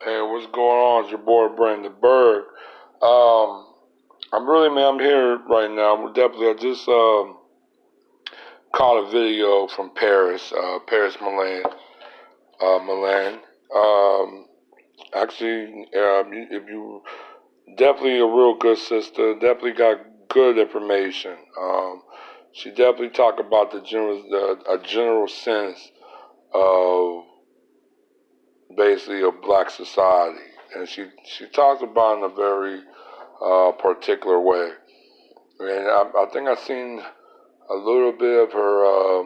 Hey, what's going on? It's your boy Brandon Berg. Um, I'm here right now. I just caught a video from Paris, Paris Milan. Um, if you definitely a real good sister, definitely got good information. She definitely talked about a general sense of basically of black society, and she talks about it in a very particular way. And I think I've seen a little bit of her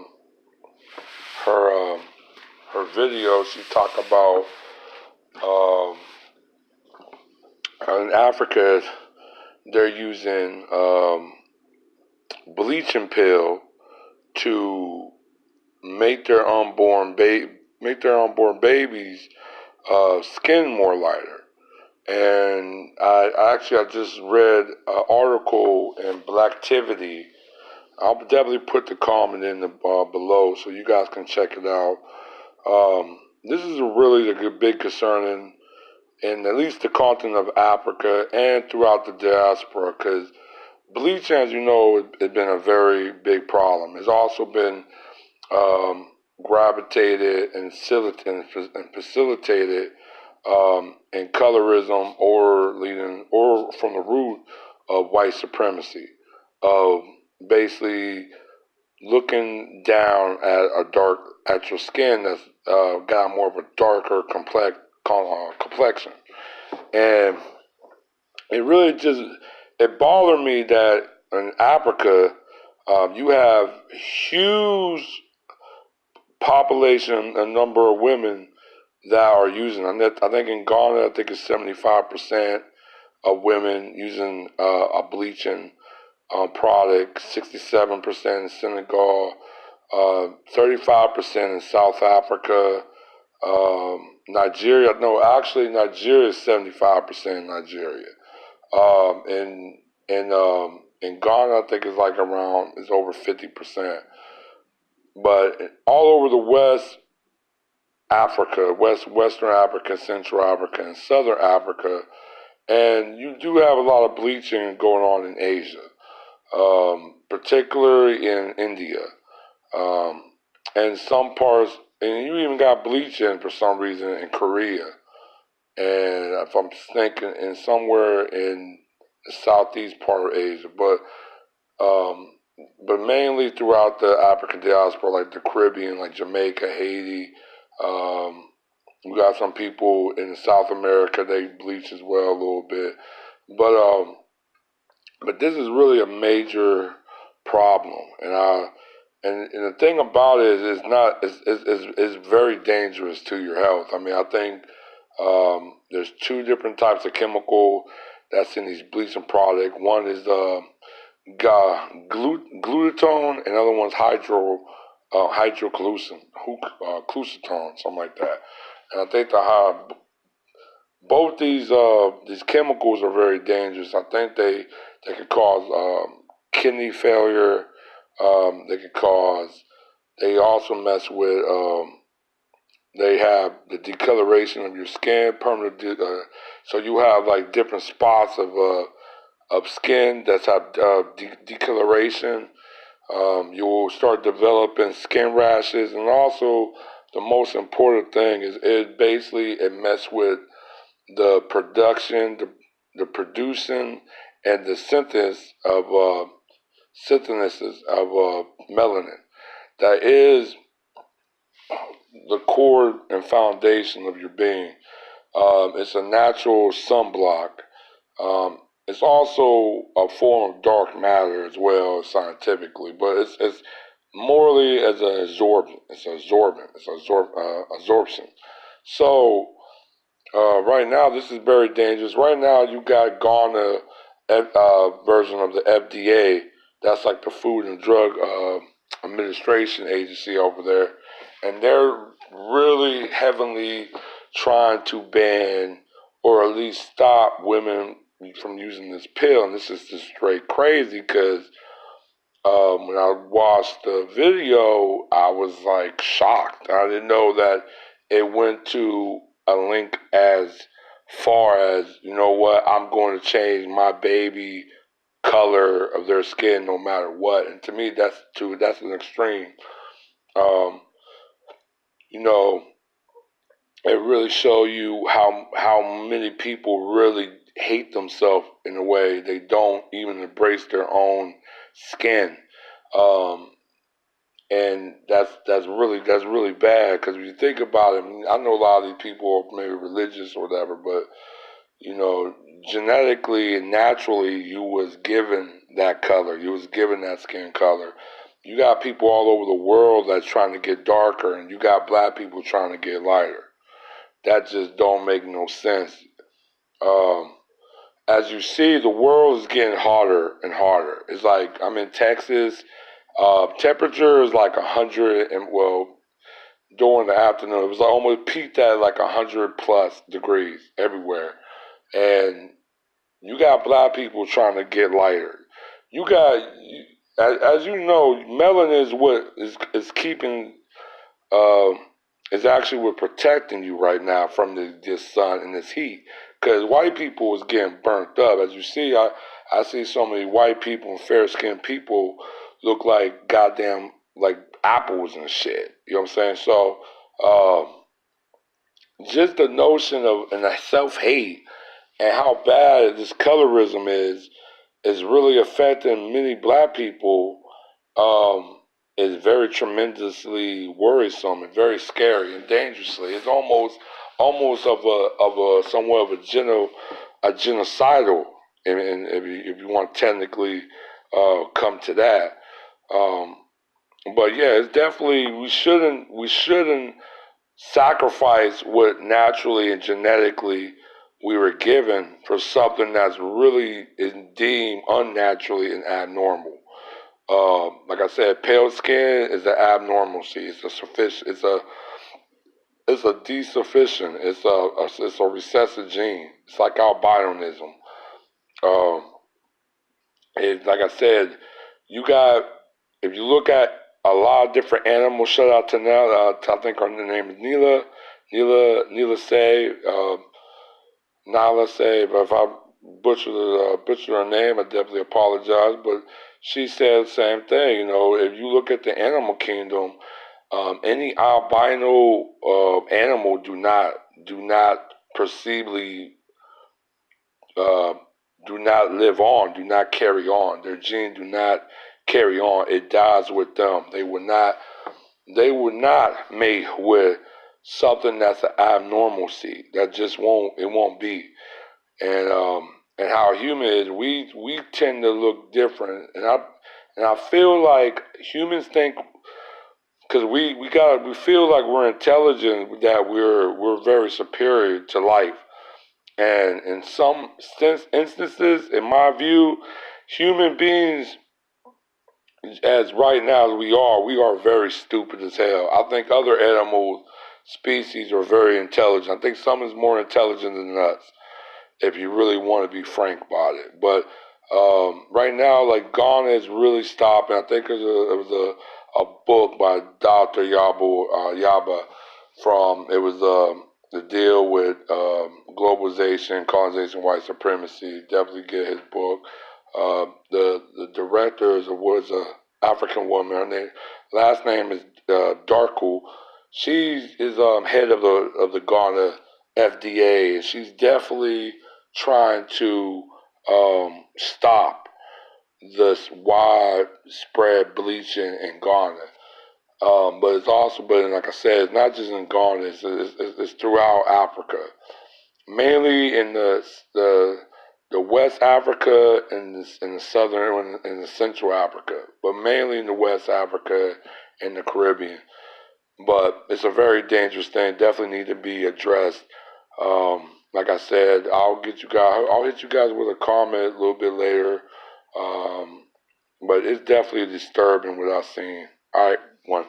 her video. She talked about um, in Africa they're using bleaching pill to make their unborn babies skin more lighter. And I just read an article in Blacktivity. I'll definitely put the comment in the below so you guys can check it out. This is a big concern in at least the continent of Africa and throughout the diaspora, because bleaching, as you know, has been a very big problem. It's also been um, gravitated and facilitated in colorism or from the root of white supremacy, of basically looking down at your skin that's got more of a darker complexion. And it really just it bothered me that in Africa you have huge population and number of women that are using. I think in Ghana, I think it's 75% of women using a bleaching product, 67% in Senegal, 35% in South Africa, Nigeria. No, actually, Nigeria is 75% in Nigeria. In Ghana, I think it's over 50%. But all over the West Africa, Western Africa, Central Africa, and Southern Africa, and you do have a lot of bleaching going on in Asia, particularly in India, um, and some parts, and you even got bleaching for some reason in Korea, and if I'm thinking in somewhere in the southeast part of Asia, um, but mainly throughout the African diaspora, like the Caribbean, like Jamaica, Haiti. Um, we got some people in South America, they bleach as well a little bit, but um, but this is really a major problem, and the thing about it is it's not it's very dangerous to your health. I mean, I think there's two different types of chemical that's in these bleaching products. One is glutatone, and the other one's hydrochlorotone, something like that. And I think both these chemicals are very dangerous. I think they could cause kidney failure. They could cause. They also mess with. They have the decoloration of your skin, permanent. So you have like different spots of skin that's have decoloration. You will start developing skin rashes, and also the most important thing is it mess with the production, the producing, and the synthesis of melanin. That is the core and foundation of your being. It's a natural sunblock. It's also a form of dark matter as well, scientifically, but it's morally as an absorbent. It's absorbent. Absorption. So right now, this is very dangerous. Right now, you got Ghana version of the FDA. That's like the Food and Drug Administration agency over there, and they're really heavily trying to ban or at least stop women from using this pill. And this is just straight crazy because when I watched the video, I was like shocked. I didn't know that it went to a link as far as, you know what, I'm going to change my baby color of their skin no matter what. And to me, that's an extreme. Um, you know, it really show you how many people really hate themselves in a way they don't even embrace their own skin. Um, and that's really bad because if you think about it, I mean, I know a lot of these people are maybe religious or whatever, but you know, genetically and naturally, you was given that color. You was given that skin color. You got people all over the world that's trying to get darker, and you got black people trying to get lighter. That just don't make no sense. Um, as you see, the world is getting hotter and hotter. It's like I'm in Texas. Temperature is like 100, and well, during the afternoon, it was like almost peaked at like 100+ degrees everywhere. And you got black people trying to get lighter. You got, as you know, melanin is what is keeping, uh, is actually what protecting you right now from this sun and this heat. Because white people is getting burnt up. As you see, I see so many white people and fair-skinned people look like goddamn like apples and shit. You know what I'm saying? So, just the notion of and the self-hate and how bad this colorism is really affecting many black people, is very tremendously worrisome and very scary and dangerously. It's almost of a somewhat of a genocidal, and if you want to technically come to that. Um, but yeah, it's definitely we shouldn't sacrifice what naturally and genetically we were given for something that's really is deemed unnaturally and abnormal. Like I said, pale skin is an abnormalcy. It's a sufficient. It's a desufficient. It's a recessive gene. It's like albinism. Um, it's like I said, you got if you look at a lot of different animals. Shout out to Nella. I think her name is Neela Say. Nala say, but if I butcher her name, I definitely apologize. But she said the same thing. You know, if you look at the animal kingdom, any albino animal do not perceivably uh, do not live on, do not carry on. Their gene do not carry on. It dies with them. They would not mate with something that's an abnormalcy. That just won't be. And how human is, we tend to look different, and I feel like humans think because we feel like we're intelligent, that we're very superior to life, and in some instances, in my view, human beings, as right now as we are very stupid as hell. I think other animal species are very intelligent. I think some is more intelligent than us, if you really want to be frank about it. But right now, like Ghana is really stopping. I think it was a book by Dr. Yaba from it was the deal with globalization, colonization, white supremacy. Definitely get his book. The director was a African woman. Her last name is Darku. She is head of the Ghana FDA, and she's definitely trying to stop this widespread bleaching in Ghana. But it's also, but like I said, it's not just in Ghana. It's throughout Africa, mainly in the West Africa and in the southern and the Central Africa, but mainly in the West Africa and the Caribbean. But it's a very dangerous thing. Definitely need to be addressed. Like I said, I'll get you guys. I'll hit you guys with a comment a little bit later. Um, but it's definitely disturbing what I've seen. All right, one.